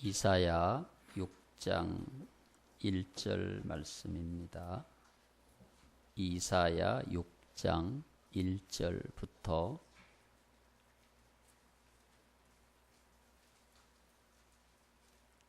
이사야 6장 1절 말씀입니다. 이사야 6장 1절부터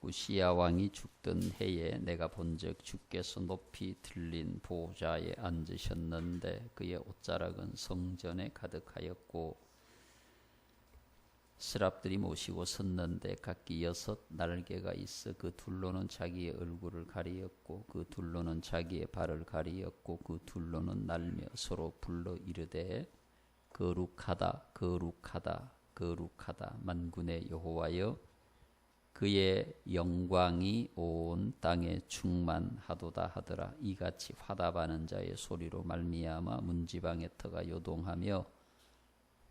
우시야 왕이 죽던 해에 내가 본즉 주께서 높이 들린 보좌에 앉으셨는데 그의 옷자락은 성전에 가득하였고 스랍들이 모시고 섰는데 각기 6 날개가 있어 그 둘로는 자기의 얼굴을 가리었고 그 둘로는 자기의 발을 가리었고 그 둘로는 날며 서로 불러 이르되 거룩하다 거룩하다 거룩하다 만군의 여호와여 그의 영광이 온 땅에 충만하도다 하더라. 이같이 화답하는 자의 소리로 말미암아 문지방의 터가 요동하며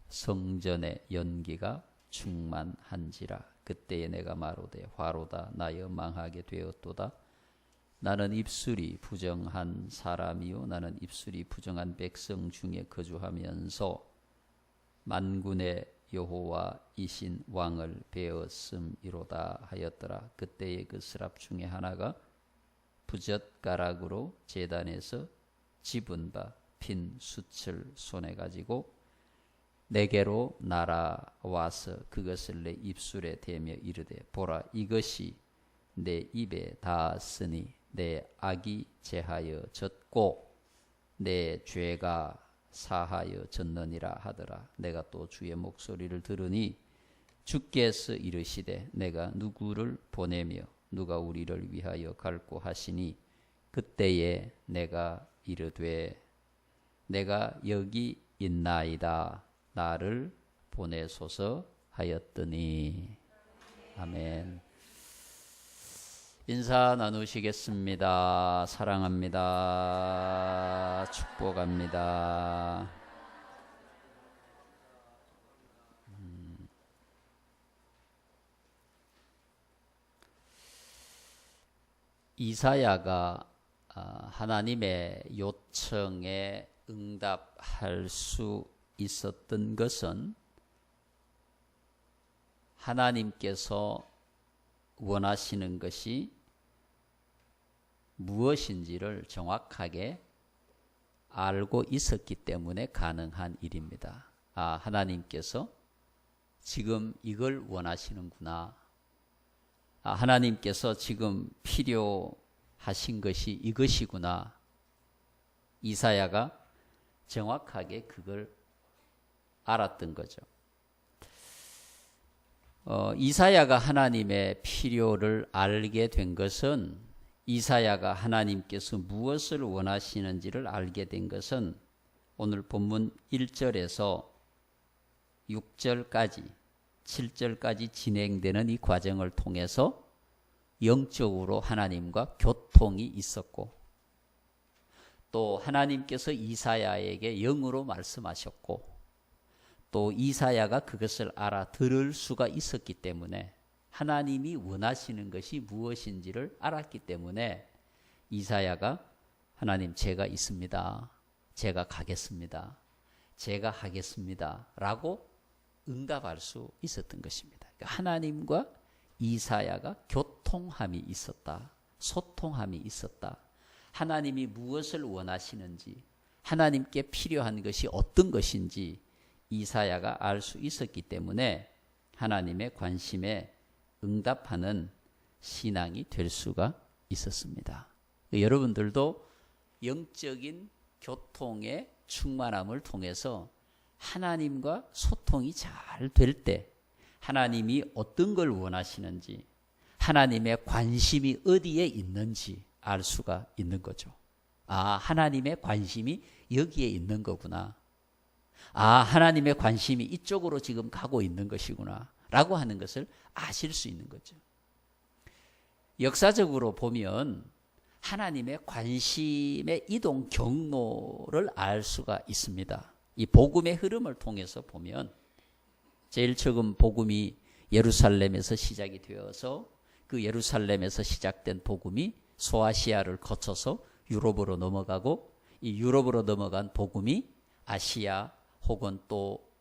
성전의 연기가 충만한지라. 그때에 내가 마로되 화로다 나여 망하게 되었도다. 나는 입술이 부정한 사람이요 나는 입술이 부정한 백성 중에 거주하면서 만군의 여호와이신 왕을 배었음이로다 하였더라. 그때에 그 스랍 중에 하나가 부젓가락으로 제단에서 집은 바 핀 숯을 손에 가지고 내게로 날아와서 그것을 내 입술에 대며 이르되 보라 이것이 내 입에 닿았으니 내 악이 제하여 졌고 내 죄가 사하여 졌느니라 하더라. 내가 또 주의 목소리를 들으니 주께서 이르시되 내가 누구를 보내며 누가 우리를 위하여 갈고 하시니 그때에 내가 이르되 내가 여기 있나이다 나를 보내소서 하였더니. 아멘. 인사 나누시겠습니다. 사랑합니다. 축복합니다. 이사야가 하나님의 요청에 응답할 수 있었던 것은 하나님께서 원하시는 것이 무엇인지를 정확하게 알고 있었기 때문에 가능한 일입니다. 하나님께서 지금 이걸 원하시는구나. 하나님께서 지금 필요하신 것이 이것이구나. 이사야가 정확하게 그걸 알았던 거죠. 이사야가 하나님의 필요를 알게 된 것은 이사야가 하나님께서 무엇을 원하시는지를 알게 된 것은 오늘 본문 1절에서 6절까지 7절까지 진행되는 이 과정을 통해서 영적으로 하나님과 교통이 있었고 또 하나님께서 이사야에게 영으로 말씀하셨고 또 이사야가 그것을 알아들을 수가 있었기 때문에 하나님이 원하시는 것이 무엇인지를 알았기 때문에 이사야가 하나님 제가 있습니다. 제가 가겠습니다. 제가 하겠습니다. 라고 응답할 수 있었던 것입니다. 그러니까 하나님과 이사야가 교통함이 있었다. 소통함이 있었다. 하나님이 무엇을 원하시는지 하나님께 필요한 것이 어떤 것인지 이사야가 알 수 있었기 때문에 하나님의 관심에 응답하는 신앙이 될 수가 있었습니다. 여러분들도 영적인 교통의 충만함을 통해서 하나님과 소통이 잘 될 때 하나님이 어떤 걸 원하시는지 하나님의 관심이 어디에 있는지 알 수가 있는 거죠. 하나님의 관심이 여기에 있는 거구나. 하나님의 관심이 이쪽으로 지금 가고 있는 것이구나 라고 하는 것을 아실 수 있는 거죠. 역사적으로 보면 하나님의 관심의 이동 경로를 알 수가 있습니다. 이 복음의 흐름을 통해서 보면 제일 처음 복음이 예루살렘에서 시작이 되어서 그 예루살렘에서 시작된 복음이 소아시아를 거쳐서 유럽으로 넘어가고 이 유럽으로 넘어간 복음이 아시아 혹은 또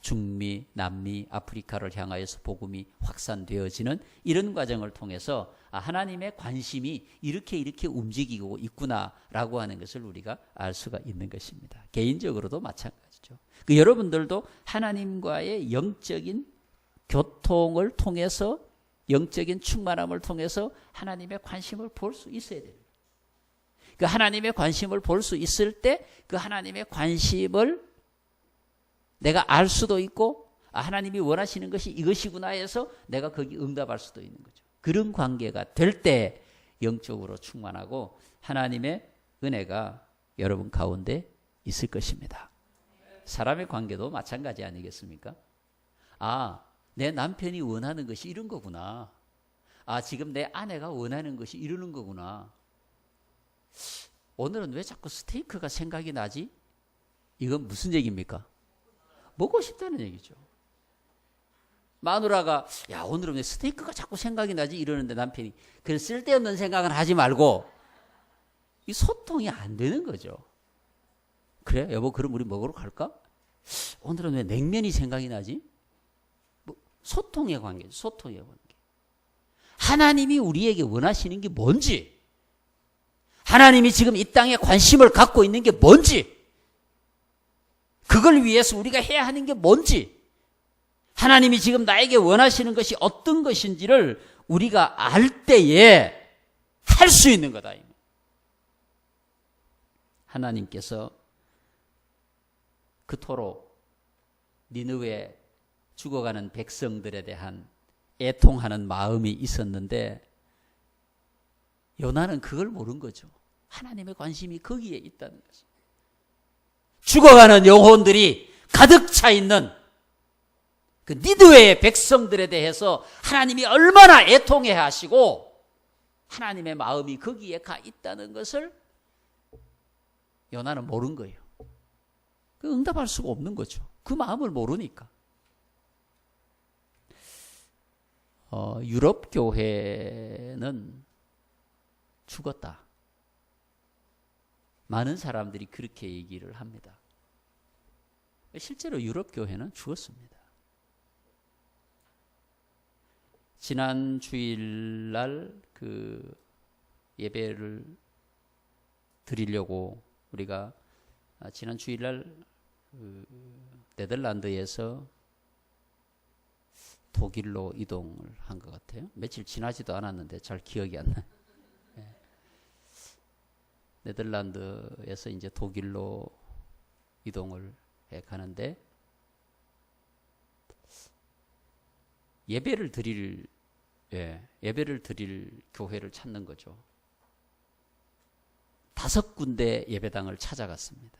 중미, 남미, 아프리카를 향하여서 복음이 확산되어지는 이런 과정을 통해서 하나님의 관심이 이렇게 움직이고 있구나라고 하는 것을 우리가 알 수가 있는 것입니다. 개인적으로도 마찬가지죠. 여러분들도 하나님과의 영적인 교통을 통해서, 영적인 충만함을 통해서 하나님의 관심을 볼 수 있어야 됩니다. 그 하나님의 관심을 볼 수 있을 때 그 하나님의 관심을 내가 알 수도 있고, 하나님이 원하시는 것이 이것이구나 해서 내가 거기 응답할 수도 있는 거죠. 그런 관계가 될 때 영적으로 충만하고 하나님의 은혜가 여러분 가운데 있을 것입니다. 사람의 관계도 마찬가지 아니겠습니까? 내 남편이 원하는 것이 이런 거구나. 지금 내 아내가 원하는 것이 이러는 거구나. 오늘은 왜 자꾸 스테이크가 생각이 나지? 이건 무슨 얘기입니까? 먹고 싶다는 얘기죠. 마누라가 오늘은 왜 스테이크가 자꾸 생각이 나지? 이러는데 남편이 그런 쓸데없는 생각은 하지 말고, 이 소통이 안 되는 거죠. 그래 여보, 그럼 우리 먹으러 갈까? 오늘은 왜 냉면이 생각이 나지? 소통의 관계죠. 소통의 관계. 하나님이 우리에게 원하시는 게 뭔지, 하나님이 지금 이 땅에 관심을 갖고 있는 게 뭔지, 그걸 위해서 우리가 해야 하는 게 뭔지, 하나님이 지금 나에게 원하시는 것이 어떤 것인지를 우리가 알 때에 할 수 있는 거다. 하나님께서 그토록 니느웨 죽어가는 백성들에 대한 애통하는 마음이 있었는데 요나는 그걸 모른 거죠. 하나님의 관심이 거기에 있다는 거죠. 죽어가는 영혼들이 가득 차 있는 그 니느웨의 백성들에 대해서 하나님이 얼마나 애통해 하시고 하나님의 마음이 거기에 가 있다는 것을 요나는 모른 거예요. 응답할 수가 없는 거죠. 그 마음을 모르니까. 유럽 교회는 죽었다. 많은 사람들이 그렇게 얘기를 합니다. 실제로 유럽 교회는 죽었습니다. 지난 주일날 그 예배를 드리려고 우리가 지난 주일날 네덜란드에서 독일로 이동을 한 것 같아요. 며칠 지나지도 않았는데 잘 기억이 안 나요. 네덜란드에서 이제 독일로 이동을 해 가는데 예배를 드릴 교회를 찾는 거죠. 5군데 예배당을 찾아갔습니다.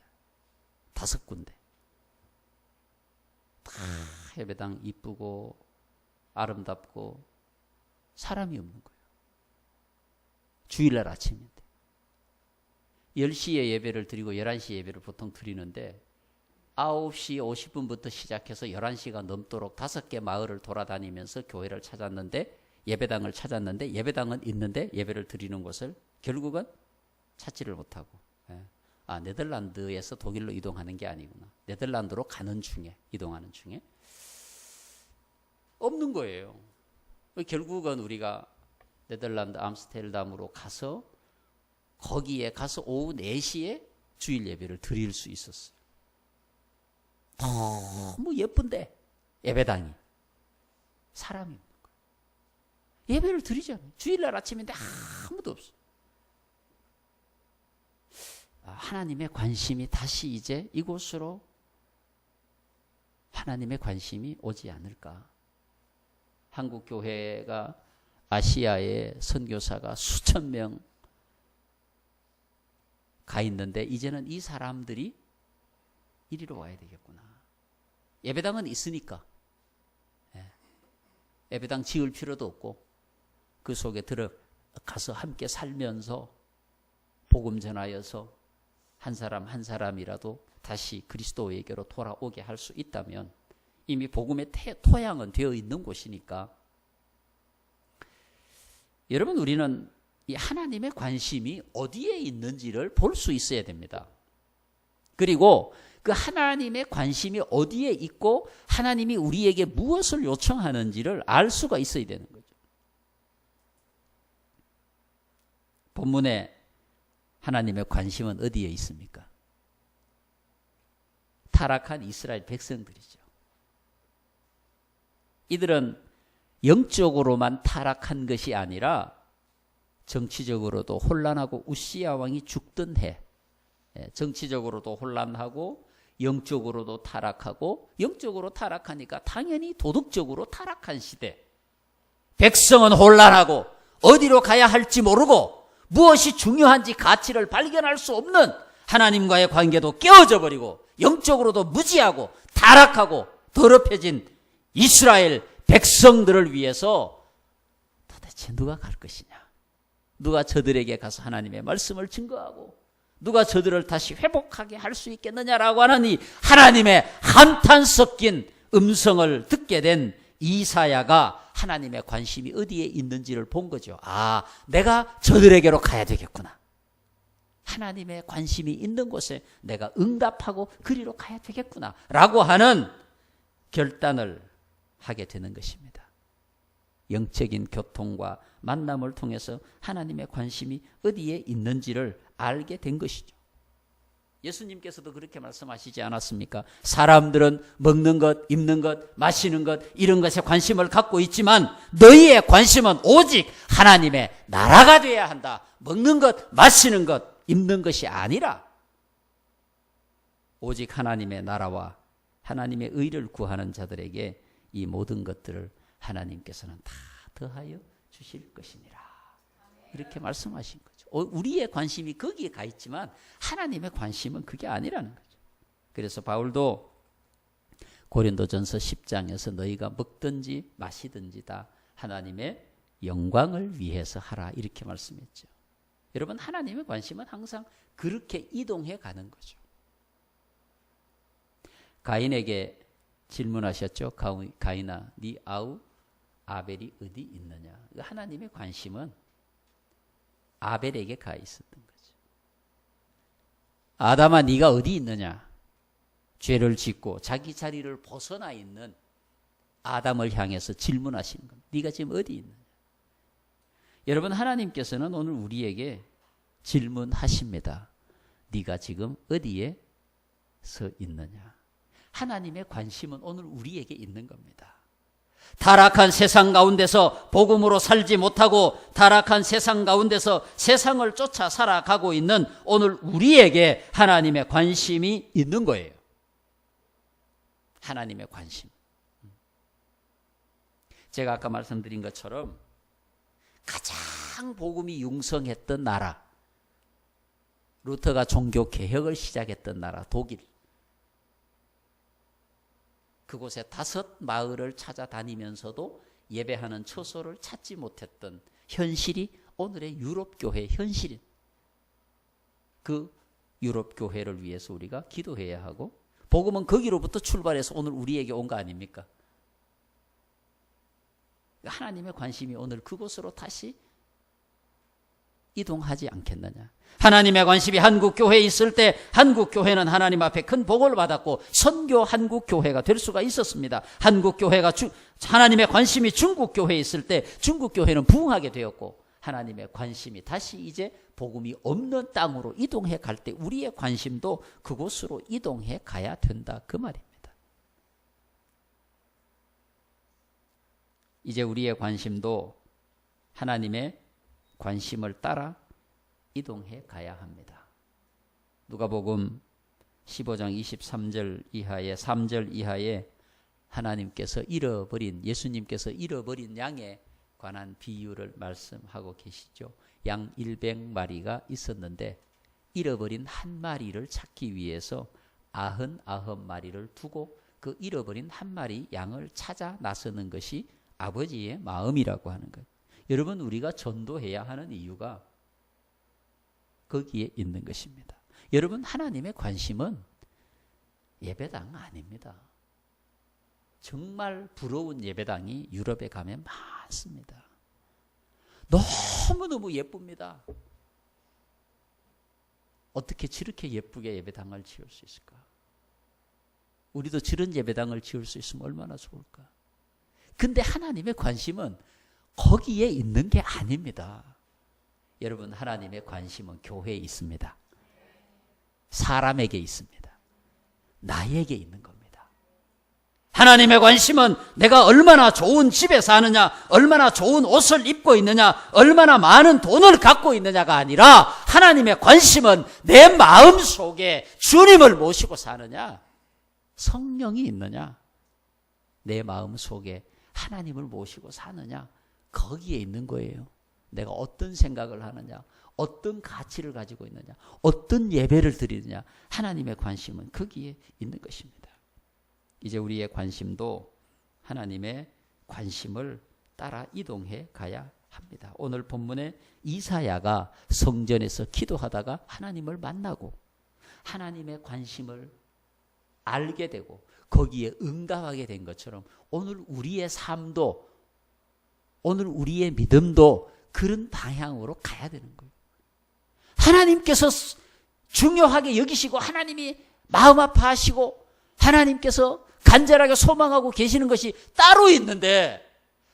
5군데. 다 예배당 이쁘고 아름답고 사람이 없는 거예요. 주일날 아침인데 10시에 예배를 드리고 11시에 예배를 보통 드리는데 9시 50분부터 시작해서 11시가 넘도록 5개 마을을 돌아다니면서 교회를 찾았는데, 예배당을 찾았는데, 예배당은 있는데 예배를 드리는 곳을 결국은 찾지를 못하고, 네덜란드에서 독일로 이동하는 게 아니구나. 네덜란드로 가는 중에, 이동하는 중에 없는 거예요. 결국은 우리가 네덜란드 암스테르담으로 가서 거기에 가서 오후 4시에 주일 예배를 드릴 수 있었어요. 너무 예쁜데 예배당이 사람이 없는 거예요. 예배를 드리잖아요. 주일날 아침인데 아무도 없어. 하나님의 관심이 다시 이제 이곳으로 하나님의 관심이 오지 않을까. 한국 교회가 아시아에 선교사가 수천 명 가 있는데 이제는 이 사람들이 이리로 와야 되겠구나. 예배당은 있으니까 예배당 지을 필요도 없고 그 속에 들어가서 함께 살면서 복음 전하여서 한 사람 한 사람이라도 다시 그리스도에게로 돌아오게 할 수 있다면 이미 복음의 토양은 되어 있는 곳이니까, 여러분, 우리는 이 하나님의 관심이 어디에 있는지를 볼 수 있어야 됩니다. 그리고 그 하나님의 관심이 어디에 있고 하나님이 우리에게 무엇을 요청하는지를 알 수가 있어야 되는 거죠. 본문에 하나님의 관심은 어디에 있습니까? 타락한 이스라엘 백성들이죠. 이들은 영적으로만 타락한 것이 아니라 정치적으로도 혼란하고 우시야 왕이 죽던 해, 정치적으로도 혼란하고 영적으로도 타락하고, 영적으로 타락하니까 당연히 도덕적으로 타락한 시대. 백성은 혼란하고 어디로 가야 할지 모르고 무엇이 중요한지 가치를 발견할 수 없는 하나님과의 관계도 깨어져 버리고 영적으로도 무지하고 타락하고 더럽혀진 이스라엘 백성들을 위해서 도대체 누가 갈 것이냐? 누가 저들에게 가서 하나님의 말씀을 증거하고 누가 저들을 다시 회복하게 할 수 있겠느냐라고 하는 이 하나님의 한탄 섞인 음성을 듣게 된 이사야가 하나님의 관심이 어디에 있는지를 본 거죠. 아, 내가 저들에게로 가야 되겠구나. 하나님의 관심이 있는 곳에 내가 응답하고 그리로 가야 되겠구나 라고 하는 결단을 하게 되는 것입니다. 영적인 교통과 만남을 통해서 하나님의 관심이 어디에 있는지를 알게 된 것이죠. 예수님께서도 그렇게 말씀하시지 않았습니까? 사람들은 먹는 것, 입는 것, 마시는 것 이런 것에 관심을 갖고 있지만 너희의 관심은 오직 하나님의 나라가 되어야 한다. 먹는 것, 마시는 것, 입는 것이 아니라 오직 하나님의 나라와 하나님의 의를 구하는 자들에게 이 모든 것들을 하나님께서는 다 더하여 주실 것이니라. 이렇게 말씀하신 거죠. 우리의 관심이 거기에 가 있지만 하나님의 관심은 그게 아니라는 거죠. 그래서 바울도 고린도전서 10장에서 너희가 먹든지 마시든지 다 하나님의 영광을 위해서 하라 이렇게 말씀했죠. 여러분, 하나님의 관심은 항상 그렇게 이동해 가는 거죠. 가인에게 질문하셨죠. 가인아, 네 아우 아벨이 어디 있느냐. 하나님의 관심은 아벨에게 가 있었던 거죠. 아담아, 네가 어디 있느냐. 죄를 짓고 자기 자리를 벗어나 있는 아담을 향해서 질문하시는 겁니다. 네가 지금 어디 있느냐. 여러분, 하나님께서는 오늘 우리에게 질문하십니다. 네가 지금 어디에 서 있느냐. 하나님의 관심은 오늘 우리에게 있는 겁니다. 타락한 세상 가운데서 복음으로 살지 못하고 타락한 세상 가운데서 세상을 쫓아 살아가고 있는 오늘 우리에게 하나님의 관심이 있는 거예요. 하나님의 관심. 제가 아까 말씀드린 것처럼 가장 복음이 융성했던 나라, 루터가 종교 개혁을 시작했던 나라 독일, 그곳에 5 마을을 찾아다니면서도 예배하는 처소를 찾지 못했던 현실이 오늘의 유럽교회의 현실인, 그 유럽교회를 위해서 우리가 기도해야 하고, 복음은 거기로부터 출발해서 오늘 우리에게 온 거 아닙니까? 하나님의 관심이 오늘 그곳으로 다시 이동하지 않겠느냐. 하나님의 관심이 한국교회에 있을 때 한국교회는 하나님 앞에 큰 복을 받았고 선교 한국교회가 될 수가 있었습니다. 한국교회가 하나님의 관심이 중국교회에 있을 때 중국교회는 부흥하게 되었고, 하나님의 관심이 다시 이제 복음이 없는 땅으로 이동해 갈 때 우리의 관심도 그곳으로 이동해 가야 된다, 그 말입니다. 이제 우리의 관심도 하나님의 관심을 따라 이동해 가야 합니다. 누가복음 15장 23절 이하에 3절 이하에 하나님께서 잃어버린, 예수님께서 잃어버린 양에 관한 비유를 말씀하고 계시죠. 양 100마리가 있었는데 잃어버린 한 마리를 찾기 위해서 99마리를 두고 그 잃어버린 한 마리 양을 찾아 나서는 것이 아버지의 마음이라고 하는 것. 여러분, 우리가 전도해야 하는 이유가 거기에 있는 것입니다. 여러분, 하나님의 관심은 예배당 아닙니다. 정말 부러운 예배당이 유럽에 가면 많습니다. 너무너무 예쁩니다. 어떻게 저렇게 예쁘게 예배당을 지을 수 있을까? 우리도 저런 예배당을 지을 수 있으면 얼마나 좋을까. 근데 하나님의 관심은 거기에 있는 게 아닙니다. 여러분, 하나님의 관심은 교회에 있습니다. 사람에게 있습니다. 나에게 있는 겁니다. 하나님의 관심은 내가 얼마나 좋은 집에 사느냐, 얼마나 좋은 옷을 입고 있느냐, 얼마나 많은 돈을 갖고 있느냐가 아니라 하나님의 관심은 내 마음 속에 주님을 모시고 사느냐, 성령이 있느냐, 내 마음 속에 하나님을 모시고 사느냐, 거기에 있는 거예요. 내가 어떤 생각을 하느냐, 어떤 가치를 가지고 있느냐, 어떤 예배를 드리느냐, 하나님의 관심은 거기에 있는 것입니다. 이제 우리의 관심도 하나님의 관심을 따라 이동해 가야 합니다. 오늘 본문에 이사야가 성전에서 기도하다가 하나님을 만나고 하나님의 관심을 알게 되고 거기에 응답하게 된 것처럼 오늘 우리의 삶도, 오늘 우리의 믿음도 그런 방향으로 가야 되는 거예요. 하나님께서 중요하게 여기시고 하나님이 마음 아파하시고 하나님께서 간절하게 소망하고 계시는 것이 따로 있는데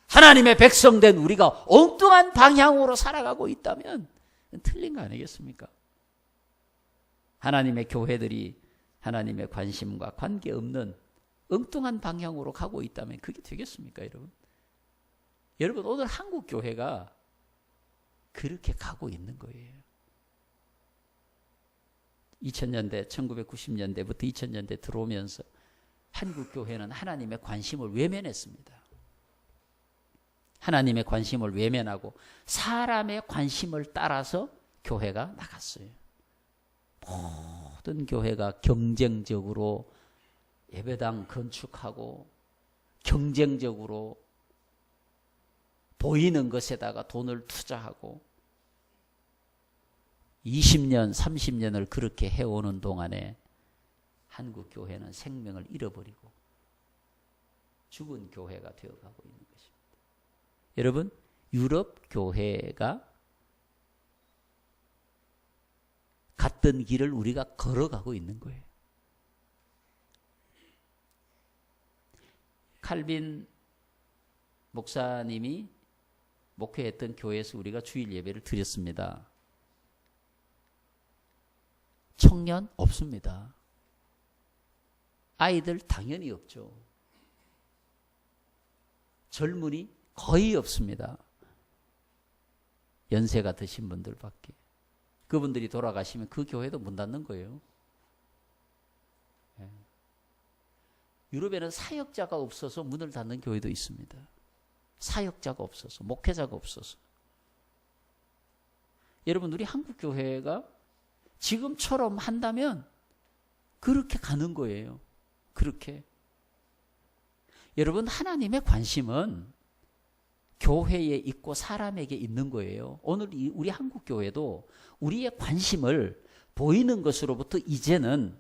하나님의 백성된 우리가 엉뚱한 방향으로 살아가고 있다면 틀린 거 아니겠습니까? 하나님의 교회들이 하나님의 관심과 관계없는 엉뚱한 방향으로 가고 있다면 그게 되겠습니까, 여러분? 여러분, 오늘 한국 교회가 그렇게 가고 있는 거예요. 2000년대, 1990년대부터 2000년대 들어오면서 한국 교회는 하나님의 관심을 외면했습니다. 하나님의 관심을 외면하고 사람의 관심을 따라서 교회가 나갔어요. 모든 교회가 경쟁적으로 예배당 건축하고 경쟁적으로 보이는 것에다가 돈을 투자하고 20년, 30년을 그렇게 해오는 동안에 한국 교회는 생명을 잃어버리고 죽은 교회가 되어가고 있는 것입니다. 여러분, 유럽 교회가 갔던 길을 우리가 걸어가고 있는 거예요. 칼빈 목사님이 목회했던 교회에서 우리가 주일 예배를 드렸습니다. 청년 없습니다. 아이들 당연히 없죠. 젊은이 거의 없습니다. 연세가 드신 분들밖에. 그분들이 돌아가시면 그 교회도 문 닫는 거예요. 유럽에는 사역자가 없어서 문을 닫는 교회도 있습니다. 사역자가 없어서, 목회자가 없어서. 여러분, 우리 한국 교회가 지금처럼 한다면 그렇게 가는 거예요. 그렇게. 여러분, 하나님의 관심은 교회에 있고 사람에게 있는 거예요. 오늘 우리 한국 교회도 우리의 관심을 보이는 것으로부터 이제는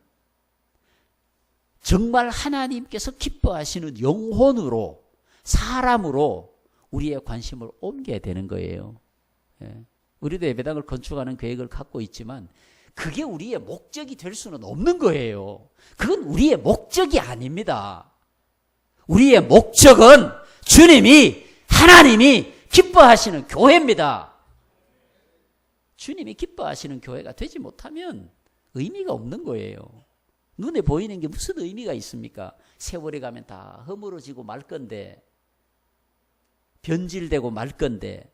정말 하나님께서 기뻐하시는 영혼으로, 사람으로 우리의 관심을 옮겨야 되는 거예요. 우리도 예배당을 건축하는 계획을 갖고 있지만 그게 우리의 목적이 될 수는 없는 거예요. 그건 우리의 목적이 아닙니다. 우리의 목적은 주님이, 하나님이 기뻐하시는 교회입니다. 주님이 기뻐하시는 교회가 되지 못하면 의미가 없는 거예요. 눈에 보이는 게 무슨 의미가 있습니까? 세월이 가면 다 허물어지고 말 건데, 변질되고 말 건데.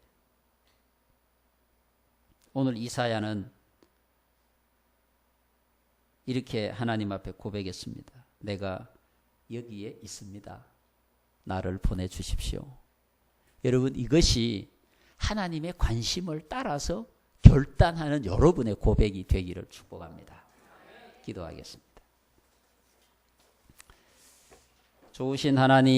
오늘 이사야는 이렇게 하나님 앞에 고백했습니다. 내가 여기에 있습니다. 나를 보내주십시오. 여러분, 이것이 하나님의 관심을 따라서 결단하는 여러분의 고백이 되기를 축복합니다. 기도하겠습니다. 좋으신 하나님,